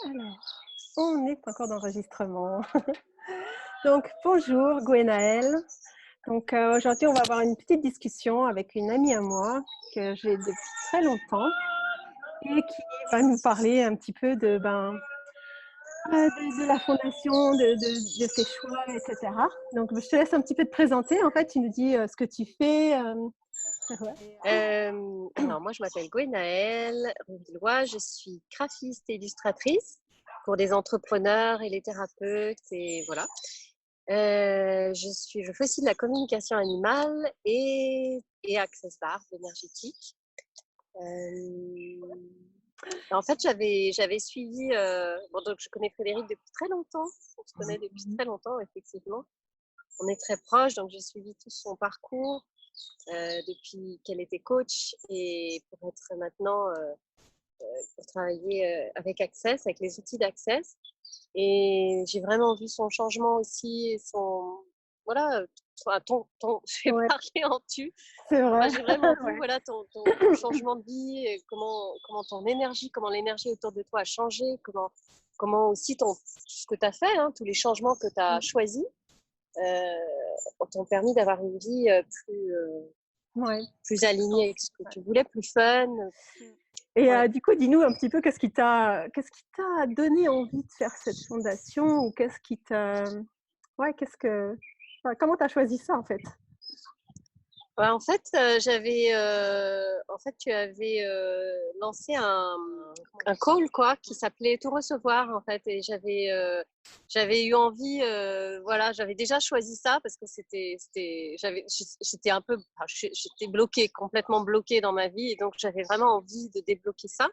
Alors, on est encore d'enregistrement. Donc, bonjour Gwenaëlle. Donc, aujourd'hui, on va avoir une petite discussion avec une amie à moi que j'ai depuis très longtemps et qui va nous parler un petit peu de la fondation, de ses choix, etc. Donc, je te laisse un petit peu te présenter. En fait, tu nous dis ce que tu fais. Ouais. Alors moi, je m'appelle Gwenaëlle Rouvillois, je suis graphiste et illustratrice pour des entrepreneurs et les thérapeutes et voilà. Je fais aussi de la communication animale et access d'art énergétique. En fait, j'avais suivi. Bon, donc je connais Frédéric depuis très longtemps. On se connaît depuis très longtemps, effectivement. On est très proches, donc j'ai suivi tout son parcours depuis qu'elle était coach et pour être maintenant pour travailler avec Access, avec les outils d'Access. Et j'ai vraiment vu son changement aussi, et son voilà, je vais Ouais, parler en tu. c'est vrai. J'ai vraiment vu Ouais. voilà ton changement de vie, et comment ton énergie, comment l'énergie autour de toi a changé, comment aussi ce que tu as fait, hein, tous les changements que tu as choisis t'ont permis d'avoir une vie Ouais. plus alignée avec ce que tu voulais, plus fun. Et Ouais. du coup, dis-nous un petit peu qu'est-ce qui t'a donné envie de faire cette fondation ou qu'est-ce qui t'a ouais, comment tu as choisi ça en fait? Ouais, en fait, en fait, tu avais lancé un call quoi, qui s'appelait Tout recevoir en fait, et j'avais eu envie, voilà, j'avais déjà choisi ça parce que j'étais un peu, enfin, j'étais bloquée, complètement bloquée dans ma vie, et donc j'avais vraiment envie de débloquer ça.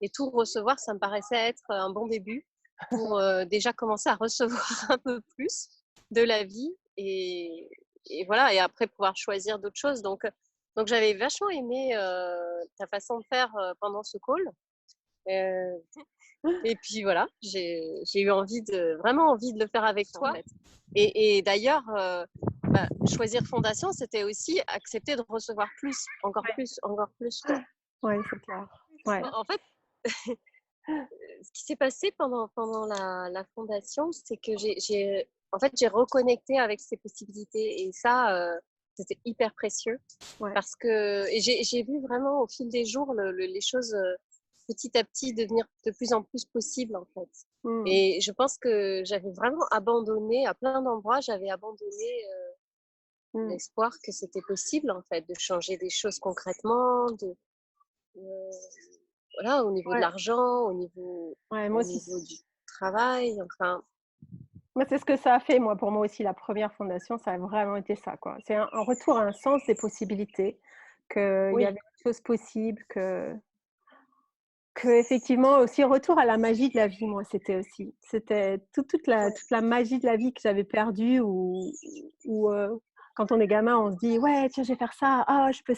Et tout recevoir, ça me paraissait être un bon début pour déjà commencer à recevoir un peu plus de la vie et voilà, et après pouvoir choisir d'autres choses. Donc j'avais vachement aimé ta façon de faire pendant ce call. Euh, et puis voilà, j'ai eu vraiment envie de le faire avec toi. En fait. Et d'ailleurs, choisir fondation, c'était aussi accepter de recevoir plus, encore Ouais, plus, encore plus. Quoi. ouais, c'est clair. Ouais. En fait, ce qui s'est passé pendant la fondation, c'est que en fait, j'ai reconnecté avec ces possibilités, et ça, c'était hyper précieux Ouais. parce que et j'ai vu vraiment au fil des jours les choses petit à petit devenir de plus en plus possibles en fait. Et je pense que j'avais vraiment abandonné à plein d'endroits, j'avais abandonné l'espoir que c'était possible en fait de changer des choses concrètement, voilà, au niveau de Ouais. l'argent, Ouais, moi au aussi. niveau du travail, enfin. Moi, c'est ce que ça a fait, moi, pour moi aussi, la première fondation, ça a vraiment été ça, quoi. C'est un retour à un sens des possibilités, qu'il y Oui, avait des choses possibles, qu'effectivement aussi retour à la magie de la vie, moi, c'était aussi. C'était toute ouais. la magie de la vie que j'avais perdue ou quand on est gamin, on se dit: «Ouais, tiens, je vais faire ça. Ah, je peux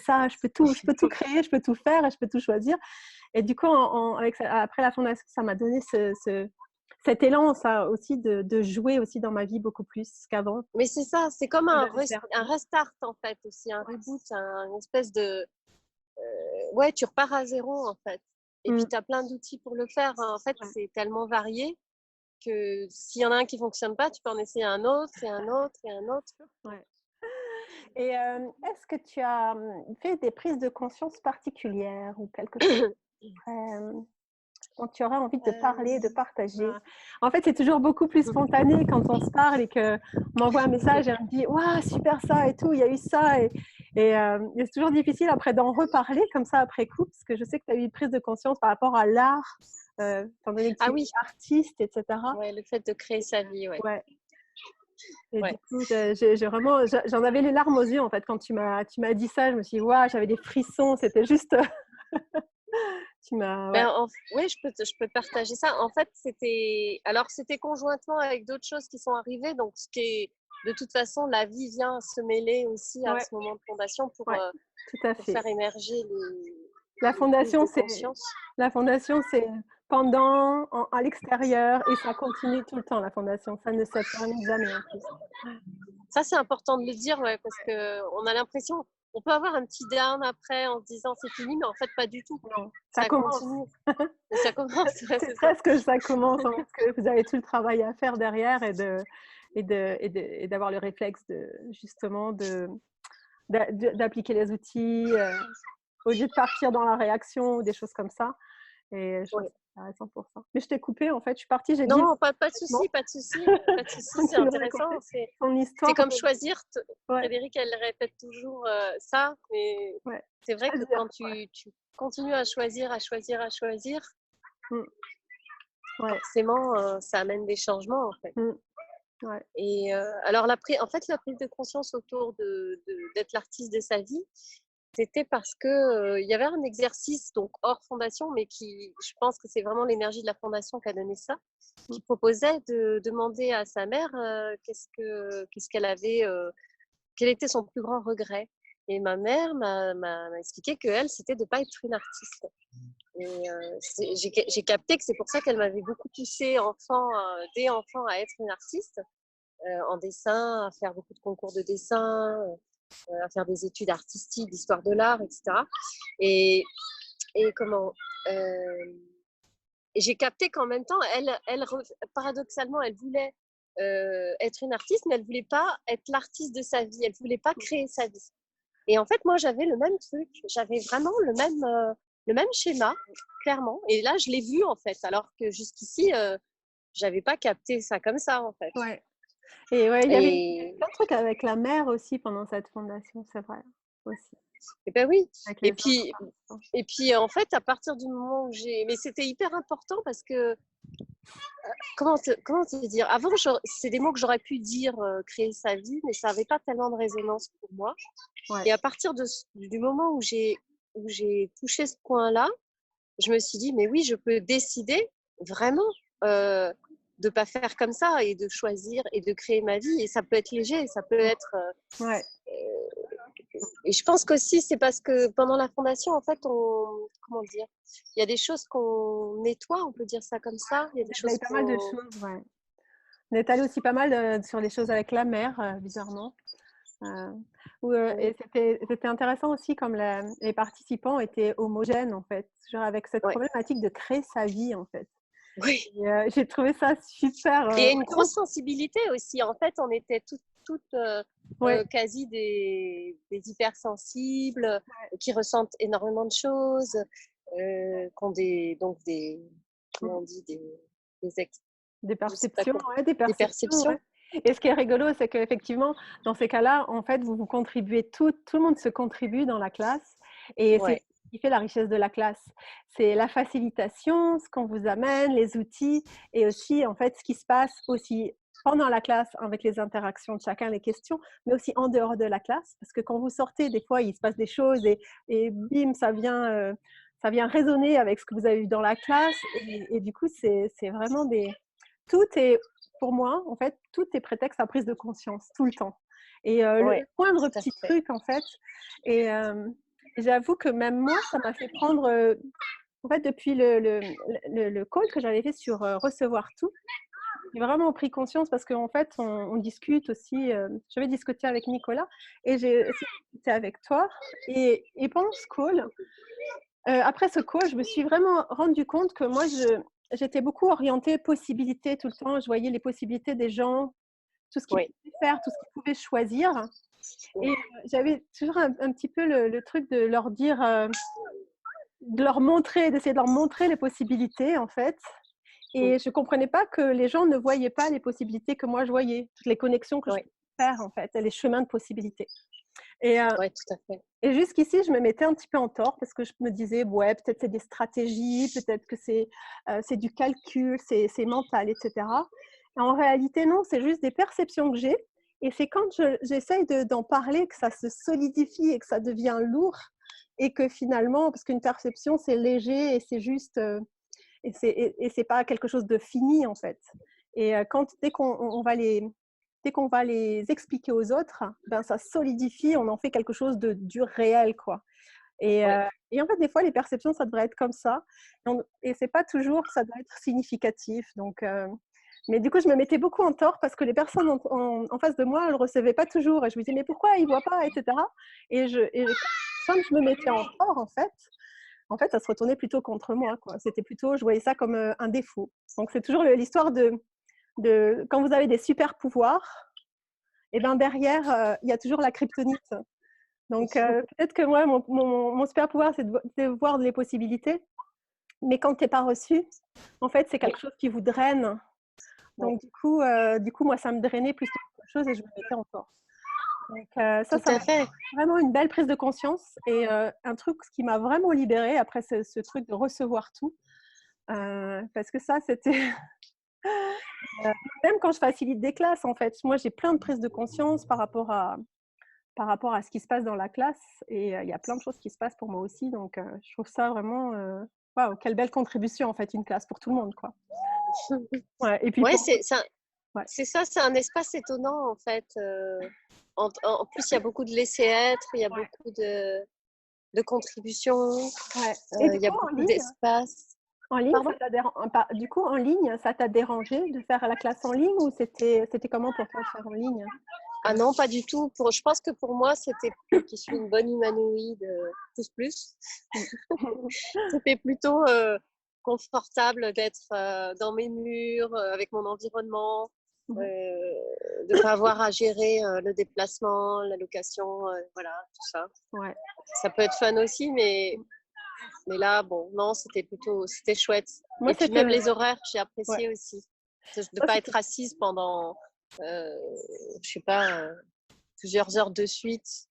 tout créer, je peux tout faire et je peux tout choisir» et du coup, avec ça après la fondation, ça m'a donné cet élan, ça aussi de jouer aussi dans ma vie beaucoup plus qu'avant, Mais c'est ça, c'est comme que un, j'avais un perdu. restart en fait aussi, un Ouais. reboot, une espèce de. Ouais, tu repars à zéro en fait. Et puis Mmh. tu as plein d'outils pour le faire. En fait, Ouais. c'est tellement varié que s'il y en a un qui ne fonctionne pas, tu peux en essayer un autre et un autre et un autre. Ouais. Et est-ce que tu as, fait des prises de conscience particulières ou quelque chose, dont tu aurais envie de parler, de partager? En fait, c'est toujours beaucoup plus spontané quand on se parle et qu'on m'envoie un message et on me dit: «Waouh, super ça et tout, il y a eu ça» et c'est toujours difficile après d'en reparler comme ça après coup, parce que je sais que tu as eu une prise de conscience par rapport à l'art, étant donné que tu Ah es oui, artiste et cetera. ouais, le fait de créer sa vie, ouais. Ouais. Et du Ouais. coup, j'ai vraiment j'en avais les larmes aux yeux, en fait, quand tu m'as dit ça. Je me suis dit: «Waouh», j'avais des frissons, c'était juste tu m'as ouais. Oui, je peux partager ça. En fait, c'était conjointement avec d'autres choses qui sont arrivées. Donc, de toute façon, la vie vient se mêler aussi à Ouais, ce moment de fondation ouais, tout à pour fait. faire émerger La les prises fondation, de c'est conscience. pendant, à l'extérieur et ça continue tout le temps, la fondation. Ça ne se termine jamais en plus. Ça, c'est important de le dire, ouais, parce qu'on a l'impression, on peut avoir un petit down après en se disant c'est fini, mais en fait, pas du tout. Non, ça Ça commence. continue. Mais ça commence, ouais, C'est c'est ça. presque ça commence, hein, parce que vous avez tout le travail à faire derrière et d'avoir le réflexe justement d'appliquer les outils au lieu de partir dans la réaction ou des choses comme ça. Et je trouve Ouais. ça intéressant pour ça. Mais je t'ai coupé, en fait, je suis partie, j'ai dit Non, pas de non. souci, pas de souci, pas de souci, c'est Tu me intéressant. racontais ton C'est histoire. comme choisir. Ouais, Frédéric, elle répète toujours ça, mais ouais. c'est vrai que Choisir, quand tu continues à choisir, Mmh. Ouais. forcément, ça amène des changements en fait. Mmh. Ouais. Et alors en fait, la prise de conscience autour d'être l'artiste de sa vie, c'était parce que il y avait un exercice donc hors fondation, mais qui, je pense que c'est vraiment l'énergie de la fondation qui a donné ça, Mmh. qui proposait de demander à sa mère qu'est-ce qu'elle avait, quel était son plus grand regret. Et ma mère m'a expliqué que elle, c'était de pas être une artiste. Et j'ai capté que c'est pour ça qu'elle m'avait beaucoup poussée dès enfant à être une artiste, en dessin, à faire beaucoup de concours de dessin, à faire des études artistiques, d'histoire de l'art, etc. Et, et comment et j'ai capté qu'en même temps, paradoxalement, elle voulait être une artiste, mais elle voulait pas être l'artiste de sa vie. Elle voulait pas créer sa vie. Et en fait, moi, j'avais le même truc. J'avais vraiment le même schéma, clairement. Et là, je l'ai vu, en fait, alors que jusqu'ici, j'avais pas capté ça comme ça, en fait. Ouais. Et ouais, il y avait Et, plein de trucs avec la mère aussi pendant cette fondation, c'est vrai, aussi, et ben oui. avec Et les puis, enfants. et puis, en fait, à partir du moment où mais c'était hyper important parce que, comment te dire? Avant, c'est des mots que j'aurais pu dire, créer sa vie, mais ça n'avait pas tellement de résonance pour moi. Ouais. Et à partir du moment où j'ai touché ce point-là, je me suis dit, mais oui, je peux décider vraiment de pas faire comme ça et de choisir et de créer ma vie. Et ça peut être léger, ça peut être. Ouais. Et je pense qu'aussi, c'est parce que pendant la fondation, en fait, comment dire, il y a des choses qu'on nettoie, on peut dire ça comme ça. Il y a des Il y a choses eu pas mal de qu'on. choses, ouais. On est allé aussi pas mal sur les choses avec la mère, bizarrement. Euh, Oui, et c'était intéressant aussi comme les participants étaient homogènes, en fait, genre avec cette ouais, problématique de créer sa vie, en fait. oui. Et, j'ai trouvé ça super. Et il y a une grosse sensibilité aussi. En fait, on était toutes Ouais, quasi des hypersensibles qui ressentent énormément de choses, qui ont comment on dit, des ex, des je sais pas perceptions, quoi, ouais, des des perceptions, ouais. perceptions. Et ce qui est rigolo, c'est qu'effectivement, dans ces cas-là, en fait, vous contribuez tout le monde se contribue dans la classe et c'est Ouais, ce qui fait la richesse de la classe. C'est la facilitation, ce qu'on vous amène, les outils et aussi, en fait, ce qui se passe aussi pendant la classe avec les interactions de chacun, les questions, mais aussi en dehors de la classe, parce que quand vous sortez, des fois, il se passe des choses et bim, ça vient résonner avec ce que vous avez eu dans la classe et du coup, c'est vraiment tout est pour moi, en fait, tout est prétexte à prise de conscience, tout le temps. Et le ouais, moindre tout à petit fait. truc, en fait. Et j'avoue que même moi, ça m'a fait prendre, en fait, depuis le call que j'avais fait sur recevoir tout, j'ai vraiment pris conscience parce qu'en fait, on discute aussi. J'avais discuté avec Nicolas et j'ai aussi discuté avec toi. Et pendant ce call, après ce call, je me suis vraiment rendu compte que moi, j'étais beaucoup orientée possibilités tout le temps. Je voyais les possibilités des gens, tout ce qu'ils Oui, pouvaient faire, tout ce qu'ils pouvaient choisir. Et j'avais toujours un petit peu le truc de leur dire, de leur montrer, d'essayer de leur montrer les possibilités, en fait. Et je ne comprenais pas que les gens ne voyaient pas les possibilités que moi je voyais, toutes les connexions que je oui, pouvais faire, en fait, les chemins de possibilités. Et, oui, tout à fait. et jusqu'ici, je me mettais un petit peu en tort parce que je me disais, ouais, peut-être c'est des stratégies, peut-être que c'est du calcul, c'est mental, etc. Et en réalité, non, c'est juste des perceptions que j'ai. Et c'est quand j'essaye d'en parler que ça se solidifie et que ça devient lourd. Et que finalement, parce qu'une perception, c'est léger et c'est juste, et c'est pas quelque chose de fini, en fait. Et dès qu'on va les expliquer aux autres, ben ça solidifie, on en fait quelque chose du réel, quoi. Oui, Et en fait, des fois, les perceptions, ça devrait être comme ça. Et c'est pas toujours que ça doit être significatif. Donc, mais du coup, je me mettais beaucoup en tort parce que les personnes en face de moi, elles ne recevaient pas toujours. Et je me disais, mais pourquoi ils ne voient pas, etc. Et comme je me mettais en tort, en fait, en fait, ça se retournait plutôt contre moi, quoi. C'était plutôt, je voyais ça comme un défaut. Donc, c'est toujours l'histoire de quand vous avez des super pouvoirs, et ben derrière, il y a toujours la kryptonite. Donc, peut-être que moi, mon super pouvoir, c'est de voir les possibilités. Mais quand tu n'es pas reçu, en fait, c'est quelque chose qui vous draine. Donc, du coup, moi, ça me drainait plus qu'autre chose et je me mettais en force. Donc, Tout ça à m'a fait. vraiment une belle prise de conscience et un truc qui m'a vraiment libérée après ce truc de recevoir tout. Parce que ça, c'était… Même quand je facilite des classes, en fait, moi, j'ai plein de prises de conscience par rapport à ce qui se passe dans la classe. Et il y a plein de choses qui se passent pour moi aussi. Donc, je trouve ça vraiment… Waouh, quelle belle contribution, en fait, une classe pour tout le monde, quoi. Ouais, et puis Ouais, pour… Ouais. c'est ça, c'est un espace étonnant en fait. En plus, il y a beaucoup de laisser-être, il y a Ouais. beaucoup de contributions, Ouais. Et du il y a coup, beaucoup d'espace. en ligne, Pardon? du coup, en ligne, ça t'a dérangé de faire la classe en ligne ou c'était comment pour toi de faire en ligne? Ah non, pas du tout. Je pense que pour moi, c'était, qui suis une bonne humanoïde, plus. C'était plutôt confortable d'être dans mes murs, avec mon environnement, Mhm. de ne pas avoir à gérer le déplacement, la location, voilà, tout ça. Ouais. Ça peut être fun aussi, mais là, bon, non, c'était chouette. Moi, Et puis c'était… même les horaires, j'ai Ouais. apprécié aussi. De ne Ça, pas c'était… être assise pendant, je sais pas, plusieurs heures de suite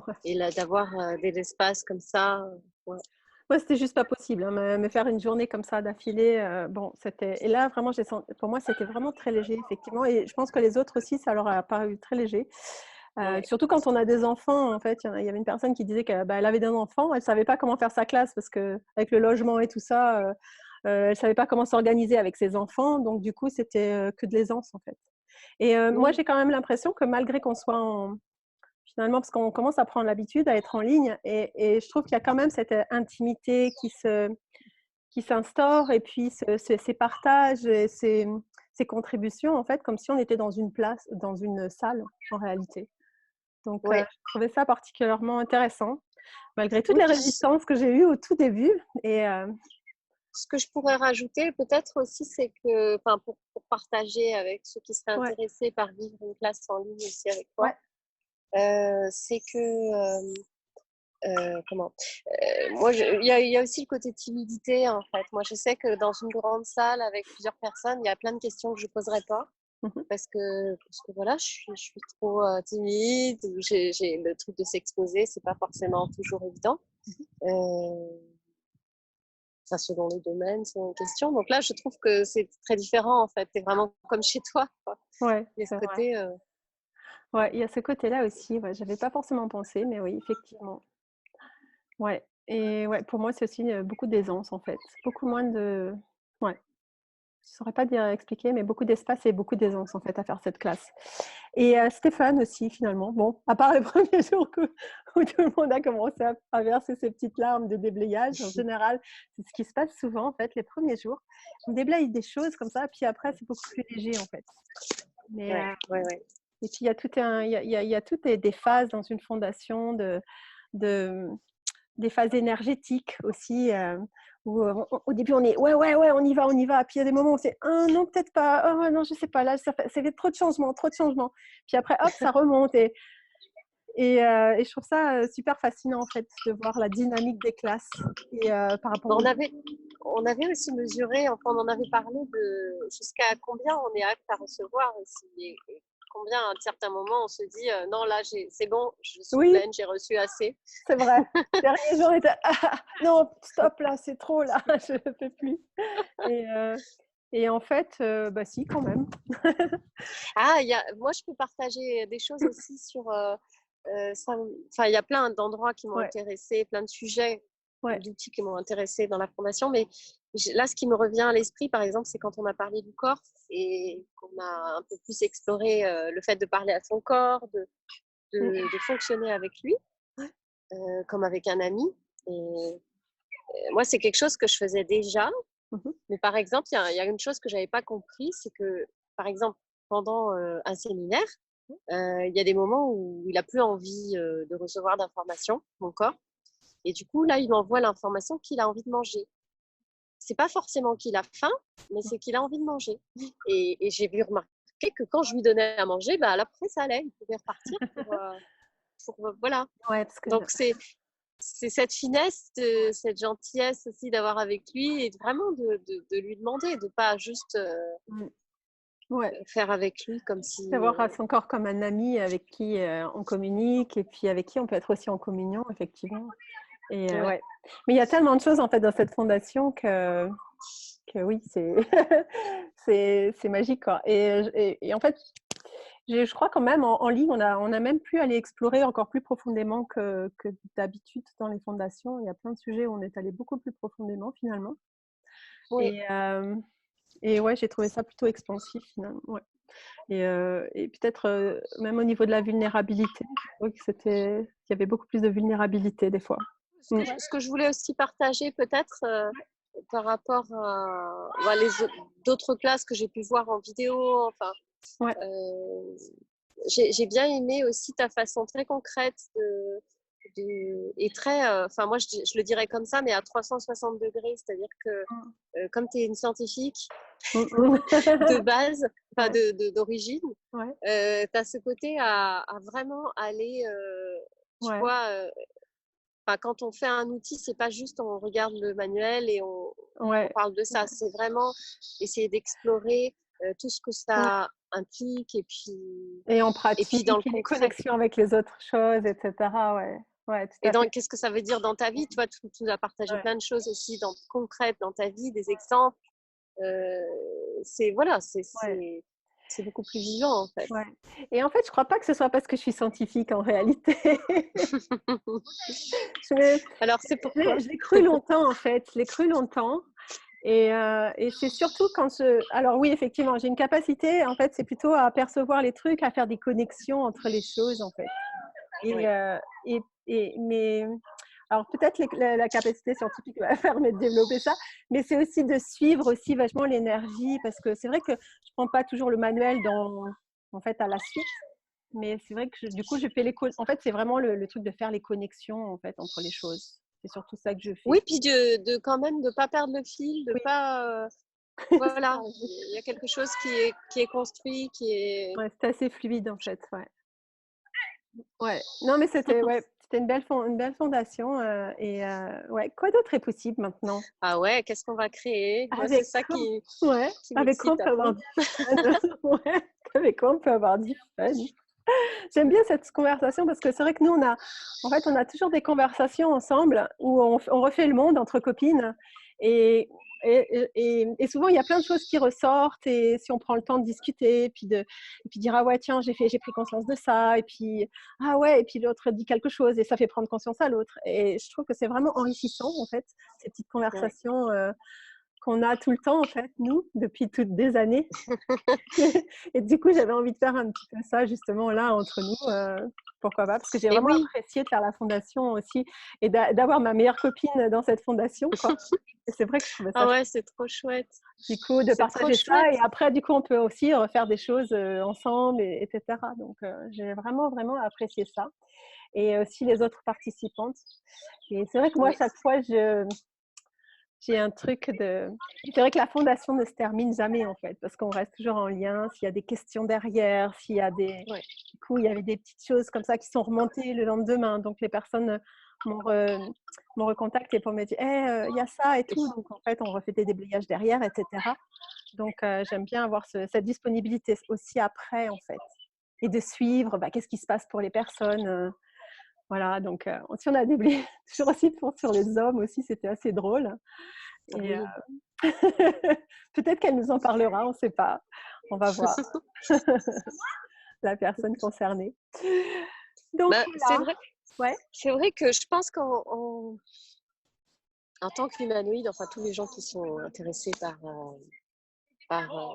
Ouais. et là, d'avoir des espaces comme ça. Ouais. Moi, c'était juste pas possible, hein, me faire une journée comme ça d'affilée. Bon, c'était… Et là, vraiment, pour moi, c'était vraiment très léger, effectivement. Et je pense que les autres aussi, ça leur a paru très léger. Ouais. Surtout quand on a des enfants, en fait. Il y avait une personne qui disait qu'elle avait des enfants. Elle ne savait pas comment faire sa classe parce qu'avec le logement et tout ça, elle ne savait pas comment s'organiser avec ses enfants. Donc, du coup, c'était que de l'aisance, en fait. Et moi, Oui. j'ai quand même l'impression que malgré qu'on soit finalement, parce qu'on commence à prendre l'habitude à être en ligne, et je trouve qu'il y a quand même cette intimité qui s'instaure, et puis ces partages et ces contributions, en fait, comme si on était dans une salle, en réalité. Donc, Ouais. je trouvais ça particulièrement intéressant, malgré toutes Oui, les puis résistances que j'ai eues au tout début. Et ce que je pourrais rajouter peut-être aussi, c'est que, enfin, pour partager avec ceux qui seraient ouais, intéressés par vivre une classe en ligne aussi avec toi, ouais, c'est que, comment, moi, il y a aussi le côté timidité en fait. Moi, je sais que dans une grande salle avec plusieurs personnes, il y a plein de questions que je ne poserai pas. mhm, Parce que voilà, je suis trop timide, ou j'ai le truc de s'exposer, c'est pas forcément toujours évident. Euh, Enfin, selon les domaines, selon les questions. Donc là, je trouve que c'est très différent en fait. C'est vraiment comme chez toi, quoi. ouais, Il y a ce c'est vrai. côté. Ouais, il y a ce côté-là aussi. Ouais, j'avais pas forcément pensé, mais oui, effectivement. Ouais, et ouais, pour moi, c'est aussi beaucoup d'aisance, en fait. Beaucoup moins de… Ouais. Je ne saurais pas dire expliquer, mais beaucoup d'espace et beaucoup d'aisance en fait à faire cette classe. Et Stéphane aussi finalement. Bon, à part les premiers jours où tout le monde a commencé à verser ses petites larmes de déblayage, en général, c'est ce qui se passe souvent en fait les premiers jours. On déblaye des choses comme ça, puis après c'est beaucoup plus léger en fait. Mais, Ouais, ouais, ouais. et puis il y a il y a toutes des phases dans une fondation de des phases énergétiques aussi, où au début on est ouais, on y va. Puis il y a des moments où c'est ah non, peut-être pas, oh non, je sais pas, là, ça fait trop de changements, trop de changements. Puis après, hop, ça remonte. Et je trouve ça super fascinant en fait de voir la dynamique des classes et par rapport Bon, aux… on avait aussi mesuré, enfin, on en avait parlé de jusqu'à combien on est apte à recevoir aussi. Et combien à un certain moment on se dit non, là, c'est bon, je suis Oui, pleine, j'ai reçu assez. c'est vrai. Dernier jour, on était ah, non, stop là, c'est trop là, je ne peux plus. Et, euh, et en fait, bah si, quand même. Ah, moi, je peux partager des choses aussi sur ça. Enfin, il y a plein d'endroits qui m'ont Ouais, intéressé, plein de sujets, ouais. d'outils qui m'ont intéressé dans la formation. Mais là, ce qui me revient à l'esprit, par exemple, c'est quand on a parlé du corps et qu'on a un peu plus exploré le fait de parler à son corps, Mm. de fonctionner avec lui, comme avec un ami. Et moi, c'est quelque chose que je faisais déjà. Mhm. Mais par exemple, il y a une chose que je n'avais pas compris, c'est que, par exemple, pendant un séminaire, il y a des moments où il n'a plus envie de recevoir d'informations, mon corps. Et du coup, là, il m'envoie l'information qu'il a envie de manger. C'est pas forcément qu'il a faim, mais c'est qu'il a envie de manger. Et j'ai vu remarquer que quand je lui donnais à manger, bah, après, ça allait. Il pouvait repartir voilà. Ouais, parce que Donc, c'est cette finesse, cette gentillesse aussi d'avoir avec lui et vraiment de lui demander, de pas juste ouais, faire avec lui comme si. savoir son corps comme un ami avec qui on communique et puis avec qui on peut être aussi en communion, effectivement. Et Ouais. ouais. Mais il y a tellement de choses en fait dans cette fondation que oui, c'est magique, quoi. Et en fait, je crois quand même en ligne, on a même pu aller explorer encore plus profondément que d'habitude dans les fondations. Il y a plein de sujets où on est allé beaucoup plus profondément finalement. Oui. Et ouais, j'ai trouvé ça plutôt expansif finalement. Ouais. Et peut-être même au niveau de la vulnérabilité, je trouvais qu'il y avait beaucoup plus de vulnérabilité des fois. Ce que je voulais aussi partager peut-être par rapport à d'autres classes que j'ai pu voir en vidéo, enfin, Ouais. j'ai bien aimé aussi ta façon très concrète et très, enfin moi je le dirais comme ça, mais à 360 degrés, c'est-à-dire que comme tu es une scientifique de base, enfin d'origine, Ouais. tu as ce côté à vraiment aller, tu Ouais. vois, quand on fait un outil, c'est pas juste on regarde le manuel et on Ouais. parle de ça. C'est vraiment essayer d'explorer tout ce que Ouais. ça implique Et en et puis pratique, dans le et les concret. connexions avec les autres choses, etc. Ouais, ouais, tout Et à fait. qu'est-ce que ça veut dire dans ta vie? Tu vois, tu nous as partagé Ouais, plein de choses aussi concrètes dans ta vie, des exemples. C'est voilà, ouais, c'est beaucoup plus vivant en fait. ouais. Et en fait, je crois pas que ce soit parce que je suis scientifique en réalité. Je me- Alors c'est pourquoi? je l'ai cru longtemps en fait, je l'ai cru longtemps. Et c'est surtout quand alors oui, effectivement, j'ai une capacité, en fait, c'est plutôt à percevoir les trucs, à faire des connexions entre les choses, en fait. Et, Oui. mais alors peut-être la capacité scientifique va permettre de développer ça, mais c'est aussi de suivre aussi vachement l'énergie, parce que c'est vrai que je prends pas toujours le manuel en fait, à la suite, mais c'est vrai que du coup, je fais en fait, c'est vraiment le truc de faire les connexions, en fait, entre les choses. C'est surtout ça que je fais. Oui, puis de quand même de pas perdre le fil, de Oui, pas c'est ça. voilà, il y a quelque chose qui est construit, qui est. Ouais, c'était assez fluide, en fait. Ouais. Ouais. Non, mais c'était une belle fondation. Ouais. Quoi d'autre est possible maintenant? Ah ouais, qu'est-ce qu'on va créer? Moi, c'est Avec ça quoi? Ouais. qui Avec quoi on m'excite à peut avoir fond. du fun? Ouais. Avec quoi on peut avoir du fun? J'aime bien cette conversation parce que c'est vrai que nous, on a toujours des conversations ensemble où on refait le monde entre copines. Et, et souvent, il y a plein de choses qui ressortent. Et si on prend le temps de discuter, et puis dire, ah ouais, tiens, j'ai pris conscience de ça. Et puis, ah ouais, et puis l'autre dit quelque chose et ça fait prendre conscience à l'autre. Et je trouve que c'est vraiment enrichissant, en fait, ces petites Ouais. conversations qu'on a tout le temps, en fait, nous, depuis toutes des années. Et du coup, j'avais envie de faire un petit peu ça justement là entre nous. Pourquoi pas? Parce que j'ai Et vraiment oui, apprécié de faire la fondation aussi et d'avoir ma meilleure copine dans cette fondation, quoi. Et c'est vrai que je trouvais ça ah ouais, chouette. c'est trop chouette. Du coup, de C'est trop partager chouette. ça et après, du coup, on peut aussi refaire des choses ensemble, etc. Donc, j'ai vraiment, vraiment apprécié ça. Et aussi les autres participantes. Et c'est vrai que moi, à Oui. chaque fois, j'ai un truc de. C'est vrai que la fondation ne se termine jamais en fait, parce qu'on reste toujours en lien. S'il y a des questions derrière, s'il y a des. Ouais. Du coup, il y avait des petites choses comme ça qui sont remontées le lendemain. Donc les personnes m'ont recontacté pour me dire, il y a ça et tout. Donc en fait, on refait des déblayages derrière, etc. Donc j'aime bien avoir cette disponibilité aussi après en fait, et de suivre. Qu'est-ce qui se passe pour les personnes. Voilà, donc si on a déblayé toujours aussi sur les hommes aussi, c'était assez drôle. Et Oui. peut-être qu'elle nous en parlera, on ne sait pas. On va voir la personne concernée. Donc Ben, voilà. Ouais. c'est vrai que je pense en tant qu'humanoïde, enfin tous les gens qui sont intéressés par, euh,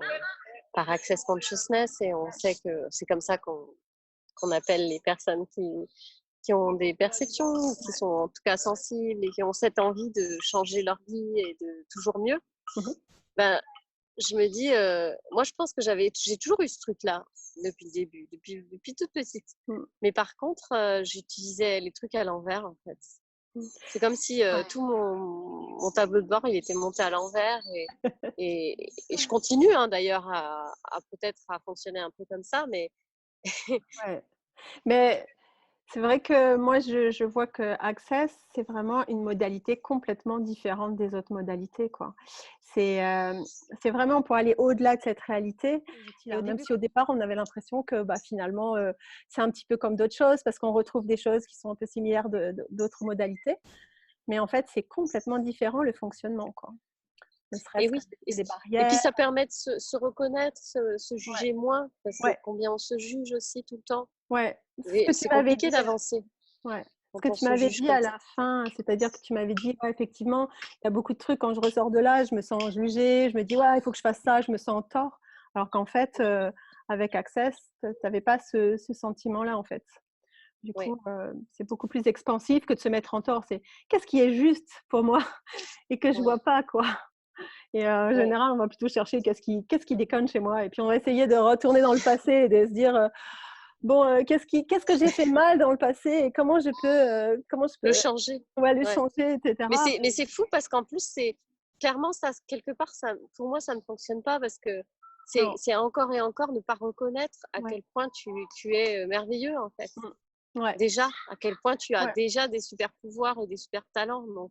par Access Consciousness, et on sait que c'est comme ça qu'on appelle les personnes qui ont des perceptions, qui sont en tout cas sensibles et qui ont cette envie de changer leur vie et de toujours mieux. Mhm. Ben, je me dis, moi je pense que j'ai toujours eu ce truc-là depuis le début, depuis toute petite. Mm. Mais par contre, j'utilisais les trucs à l'envers en fait. C'est comme si Ouais. tout mon tableau de bord, il était monté à l'envers et je continue hein, d'ailleurs à peut-être à fonctionner un peu comme ça, mais Ouais. Mais c'est vrai que moi, je vois que Access, c'est vraiment une modalité complètement différente des autres modalités, quoi. C'est, c'est vraiment pour aller au-delà de cette réalité. Et même si au départ, on avait l'impression que, bah, finalement, c'est un petit peu comme d'autres choses parce qu'on retrouve des choses qui sont un peu similaires d'autres modalités. Mais en fait, c'est complètement différent le fonctionnement, quoi. Ne et serait-ce que oui, de casser des et puis barrières. ça permet de se reconnaître, se Ouais, juger moins, parce que ouais, combien on se juge aussi tout le temps. ouais. Ce Et que tu c'est m'avais compliqué dit, d'avancer ouais. Ce quand que on tu se m'avais juge dit comme à ça. la fin, c'est-à-dire que tu m'avais dit: «Ouais, effectivement, il y a beaucoup de trucs quand je ressors de là, je me sens jugée, je me dis: "Ouais, il faut que je fasse ça", je me sens en tort». Alors qu'en fait, avec Access, tu avais pas ce sentiment-là, en fait. Du Oui, coup, c'est beaucoup plus expansif que de se mettre en tort. C'est: «Qu'est-ce qui est juste pour moi et que je oui, vois pas, quoi?» Et en oui. général, on va plutôt chercher qu'est-ce qui déconne chez moi et puis on va essayer de retourner dans le passé et de se dire, «Bon, qu'est-ce que j'ai fait mal dans le passé et comment je Le peux, changer. ouais, le Ouais. changer et cetera». Mais c'est fou parce qu'en plus, c'est clairement ça, quelque part, ça, pour moi, ça ne fonctionne pas parce que Non, c'est encore et encore ne pas reconnaître à ouais. quel point tu es merveilleux en fait. Mmh. Ouais, Déjà, à quel point tu as ouais. déjà des super pouvoirs et des super talents. Donc,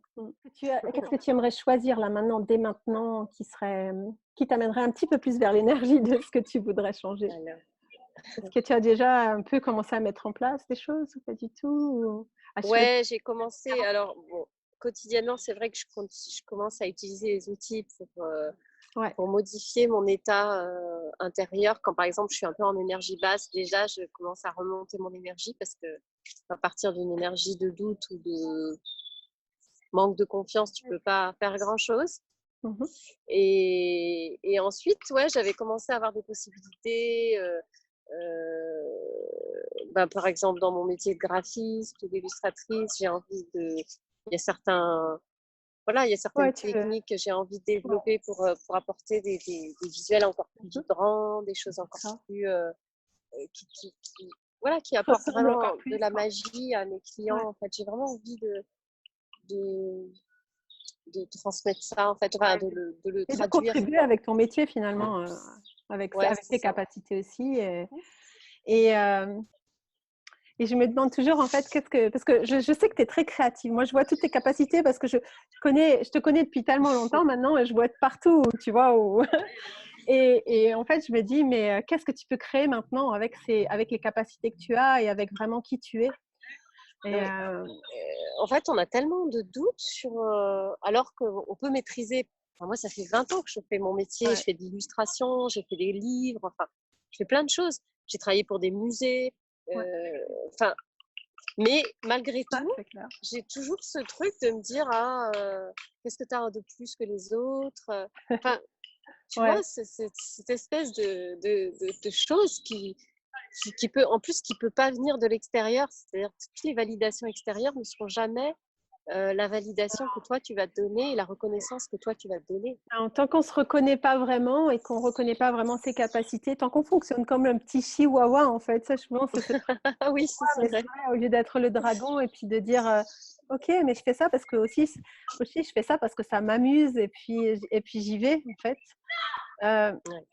Qu'est-ce que tu aimerais choisir là maintenant, dès maintenant, qui t'amènerait un petit peu plus vers l'énergie de ce que tu voudrais changer? alors, Est-ce que tu as déjà un peu commencé à mettre en place des choses ou pas du tout? Ou à choisir ouais, j'ai commencé. différemment? Alors, bon, quotidiennement, c'est vrai que je commence à utiliser les outils Ouais. pour modifier mon état intérieur. Quand par exemple, je suis un peu en énergie basse, déjà, je commence à remonter mon énergie parce que à partir d'une énergie de doute ou de manque de confiance, tu peux pas faire grand-chose. Mmh mh. Et ensuite, ouais, j'avais commencé à avoir des possibilités. Bah, par exemple, dans mon métier de graphiste ou d'illustratrice, j'ai envie de. Il y a certains, voilà, il y a certaines Ouais, tu veux techniques que j'ai envie de ouais. développer pour apporter des visuels encore plus Mmh mh. vibrants, des choses encore D'accord. plus voilà, qui apportent Ressemble vraiment encore de plus, la quoi. magie à mes clients. Ouais. En fait, j'ai vraiment envie de, de transmettre ça, en fait, enfin, Ouais, de le et de traduire. contribuer avec ton métier finalement, Ouais, avec c'est tes ça. capacités aussi et hem et je me demande toujours en fait qu'est-ce que parce que je sais que tu es très créative. Moi, je vois toutes tes capacités parce que je te connais depuis tellement longtemps maintenant et je vois de partout, tu vois? Où et en fait, je me dis: «Mais qu'est-ce que tu peux créer maintenant avec les capacités que tu as et avec vraiment qui tu es?» et Oui. En fait, on a tellement de doutes sur, alors qu'on peut maîtriser. Enfin, moi, ça fait 20 ans que je fais mon métier, je ouais, fais de l'illustration, j'ai fait des livres, enfin, je fais plein de choses. J'ai travaillé pour des musées, ouais, enfin, mais malgré ça, tout, c'est clair. j'ai toujours ce truc de me dire: «Ah, qu'est-ce que tu as de plus que les autres?» Enfin, tu vois, Ouais. cette espèce de chose qui peut, en plus, qui peut pas venir de l'extérieur. C'est-à-dire que toutes les validations extérieures ne seront jamais la validation que toi tu vas te donner et la reconnaissance que toi tu vas te donner. Alors, tant qu'on se reconnaît pas vraiment et qu'on reconnaît pas vraiment ses capacités, tant qu'on fonctionne comme un petit chihuahua en fait, ça je pense que c'est Ah oui, ça c'est mais c'est vrai. vrai, au lieu d'être le dragon et puis de dire, «OK, mais je fais ça parce que aussi je fais ça parce que ça m'amuse et puis j'y vais en fait». Heu, Ouais.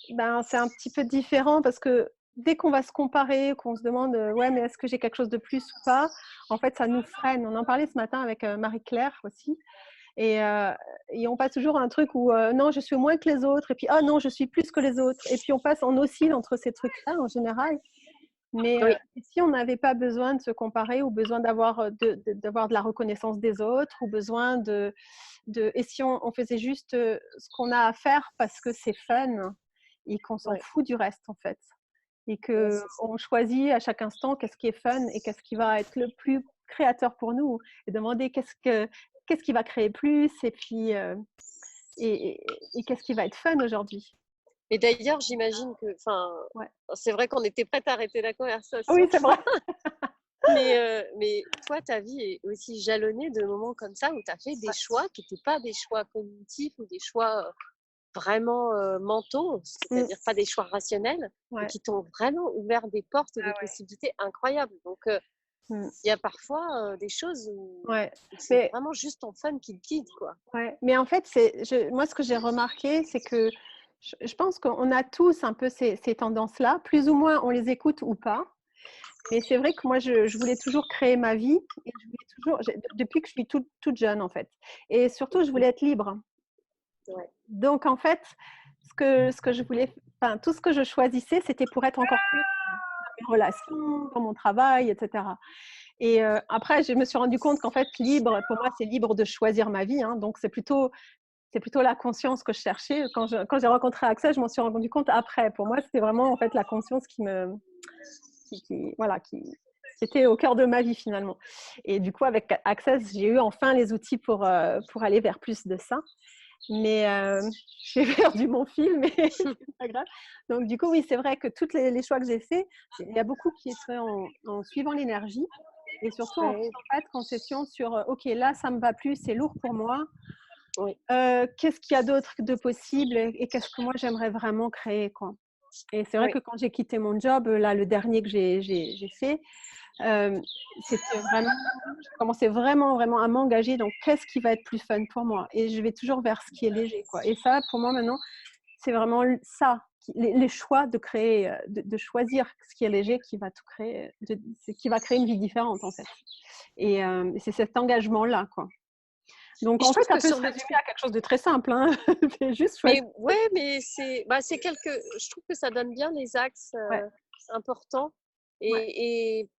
ben, c'est un petit peu différent parce que dès qu'on va se comparer, qu'on se demande, «Ouais, mais est-ce que j'ai quelque chose de plus ou pas?» En fait, ça nous freine. On en parlait ce matin avec, Marie-Claire aussi et heu et on passe toujours à un truc où, «Non, je suis moins que les autres» et puis «Ah non, je suis plus que les autres» et puis on oscille entre ces trucs-là en général. Mais Oui, si on n'avait pas besoin de se comparer ou besoin d'avoir, d'avoir de la reconnaissance des autres ou besoin et si on faisait juste, ce qu'on a à faire parce que c'est fun et qu'on s'en ouais, fout du reste en fait et ouais, c'est ça. qu'on choisit à chaque instant qu'est-ce qui est fun et qu'est-ce qui va être le plus créateur pour nous et demander qu'est-ce qui va créer plus et puis, et qu'est-ce qui va être fun aujourd'hui? Et d'ailleurs, j'imagine que, enfin, Ouais. c'est vrai qu'on était prête à arrêter la Oui, conversation, c'est vrai. mais toi, ta vie est aussi jalonnée de moments comme ça où tu as fait des Ouais, choix qui n'étaient pas des choix cognitifs ou des choix vraiment mentaux, mmh, c'est-à-dire pas des choix rationnels, et ouais. qui t'ont vraiment ouvert des portes et des Ah ouais. possibilités incroyables. Donc, Mmh. Il y a parfois des choses Ouais. où c'est Mais vraiment juste ton fun qui te guide, quoi. ouais, mais en fait, moi, ce que j'ai remarqué, c'est que je pense qu'on a tous un peu ces tendances-là, plus ou moins on les écoute ou pas. Mais c'est vrai que moi, je voulais toujours créer ma vie et je voulais toujours, depuis que je suis toute jeune, en fait. Et surtout, je voulais être libre. Ouais. Donc, en fait, ce que je voulais, enfin, tout ce que je choisissais, c'était pour être encore plus dans mes relations, dans mon travail, etc. Et après, je me suis rendu compte qu'en fait, libre, pour moi, c'est libre de choisir ma vie. Hein. Donc, c'est plutôt la conscience que je cherchais. Quand j'ai rencontré Axel, je m'en suis rendu compte après. Pour moi, c'était vraiment en fait la conscience voilà, qui était au cœur de ma vie finalement. Et du coup, avec Access, j'ai eu enfin les outils pour aller vers plus de ça. Mais j'ai perdu mon fil, mais c'est pas grave. Donc du coup, oui, c'est vrai que tous les choix que j'ai faits, il y a beaucoup qui est fait en suivant l'énergie et surtout en Ouais. faisant pas de concession sur OK, là, ça me va plus, c'est lourd pour moi. Oui. Qu'est-ce qu'il y a d'autre de possible et qu'est-ce que moi j'aimerais vraiment créer, quoi. Et c'est vrai Oui. que quand j'ai quitté mon job, là, le dernier que j'ai fait, c'était vraiment, je commençais vraiment à m'engager dans qu'est-ce qui va être plus fun pour moi. Et je vais toujours vers ce qui est léger, quoi. Et ça, pour moi, maintenant, c'est vraiment ça, les choix de créer, de choisir ce qui est léger qui va tout créer, qui va créer une vie différente, en fait. Et c'est cet engagement-là, quoi. Donc, Et je en fait, trouve ça que peut se sur le résumer à quelque chose de très simple, hein. C'est juste choisir. Mais ouais, mais c'est je trouve que ça donne bien les axes Ouais, importants. ouais, Et, et,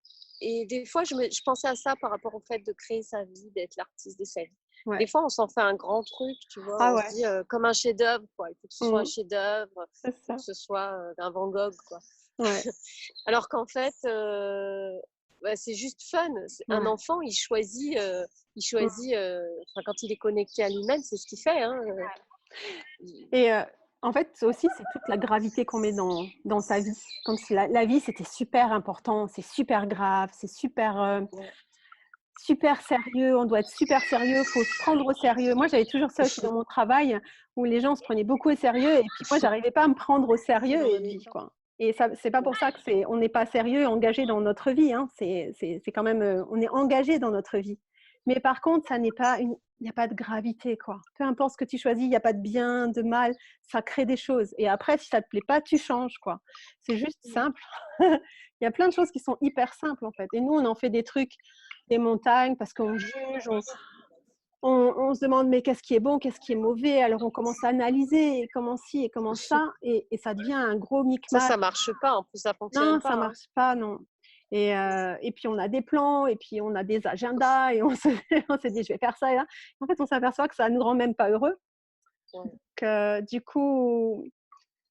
et des fois, je pensais à ça par rapport au fait de créer sa vie, d'être l'artiste de sa vie. Des ouais. fois, on s'en fait un grand truc, tu vois. Ah On se ouais. dit comme un chef-d'œuvre, quoi. Il faut que ce soit un Mmh. chef-d'œuvre, C'est il faut que ça. ce soit un Van Gogh, quoi. Ouais, Alors qu'en fait, c'est juste fun. Un ouais. enfant, il Mmh. choisit enfin, quand il est connecté à lui-même, c'est ce qu'il fait. Hein. Il- Et en fait, aussi, c'est toute la gravité qu'on met dans sa vie. Comme si la vie, c'était super important, c'est super grave, c'est super, ouais. super sérieux, on doit être super sérieux, il faut se prendre au sérieux. Moi, j'avais toujours ça aussi dans mon travail, où les gens se prenaient beaucoup au sérieux, et puis moi, j'arrivais pas à me prendre au sérieux, Dans notre vie. quoi. Et ça, c'est pas pour ça que on n'est pas sérieux et engagé dans notre vie. Hein. C'est quand même, on est engagé dans notre vie. Mais par contre, ça n'est pas il n'y a pas de gravité, quoi. Peu importe ce que tu choisis, il n'y a pas de bien, de mal, ça crée des choses. Et après, si ça te plaît pas, tu changes, quoi. C'est juste simple. Il y a plein de choses qui sont hyper simples, en fait. Et nous, on en fait des trucs, des montagnes, parce qu'on juge, on se demande mais qu'est-ce qui est bon, qu'est-ce qui est mauvais. Alors on commence à analyser, et comment ci et comment ça, et ça devient un gros micmac. Ça marche pas. En plus, ça Non, fonctionne ça pas. Hein. marche pas, non. Et puis on a des plans, et puis on a des agendas, et on s'est dit je vais faire ça et là. En fait, on s'aperçoit que ça nous rend même pas heureux. Ouais. Que du coup,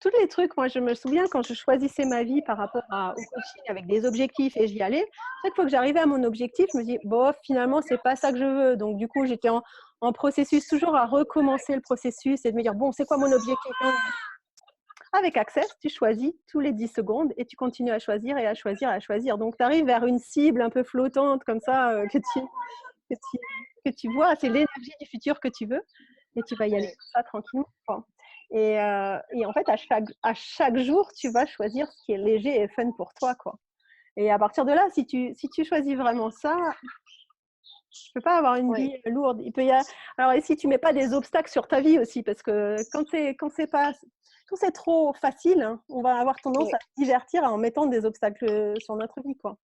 tous les trucs, moi je me souviens quand je choisissais ma vie par rapport au coaching avec des objectifs et j'y allais, chaque fois que j'arrivais à mon objectif, je me dis bon, finalement c'est pas ça que je veux. Donc du coup, j'étais en processus, toujours à recommencer le processus et de me dire bon, c'est quoi mon objectif? Avec Access, tu choisis tous les 10 secondes et tu continues à choisir et à choisir et à choisir. Donc tu arrives vers une cible un peu flottante comme ça que tu, que tu vois, c'est l'énergie du futur que tu veux et tu vas y aller Ouais. comme ça tranquillement, quoi. Et en fait, à chaque jour, tu vas choisir ce qui est léger et fun pour toi, quoi. Et à partir de là, si tu choisis vraiment ça, tu peux pas avoir une Ouais. vie lourde. Alors, et si tu mets pas des obstacles sur ta vie aussi, parce que quand c'est trop facile, hein, on va avoir tendance Ouais. à se divertir en mettant des obstacles sur notre vie, quoi.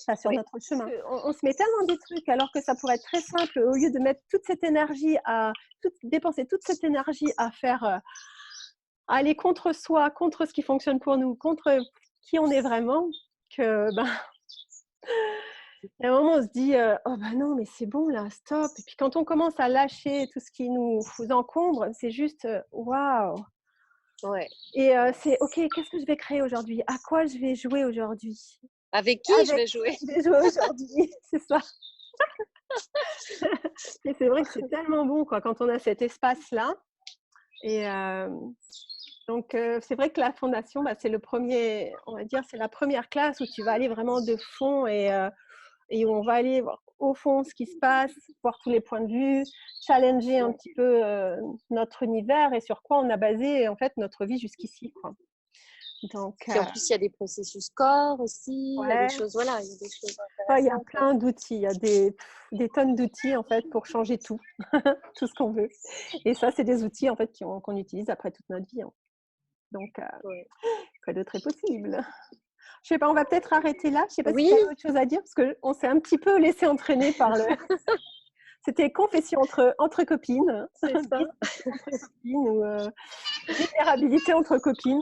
Enfin, sur Ouais. notre chemin. On se met tellement des trucs alors que ça pourrait être très simple au lieu de mettre toute cette énergie dépenser toute cette énergie à faire, à aller contre soi, contre ce qui fonctionne pour nous, contre qui on est vraiment, que ben, à un moment on se dit oh ben non mais c'est bon là, stop. Et puis quand on commence à lâcher tout ce qui nous encombre, c'est juste waouh. Ouais. Et c'est ok, qu'est-ce que je vais créer aujourd'hui? À quoi je vais jouer aujourd'hui? Avec qui je Avec vais qui jouer? je vais jouer aujourd'hui? C'est ça. Et c'est vrai que c'est tellement bon, quoi, quand on a cet espace-là. Et donc, c'est vrai que la fondation, bah, c'est le premier, on va dire, c'est la première classe où tu vas aller vraiment de fond et où on va aller voir au fond ce qui se passe, voir tous les points de vue, challenger un petit peu notre univers et sur quoi on a basé en fait notre vie jusqu'ici, quoi. Donc, Puis en plus, il y a des processus corps aussi, il y a ouais. des choses, voilà, il y a des choses Il y a intéressantes. plein d'outils, il y a des tonnes d'outils en fait pour changer tout, tout ce qu'on veut. Et ça, c'est des outils en fait qu'on utilise après toute notre vie, hein. Donc, Ouais. quoi d'autre est possible? Je sais pas, on va peut-être arrêter là. Je sais pas si Oui, tu as autre chose à dire parce qu'on s'est un petit peu laissé entraîner par le. C'était confession entre copines, c'est ça. discussion entre copines ou vulnérabilité entre copines.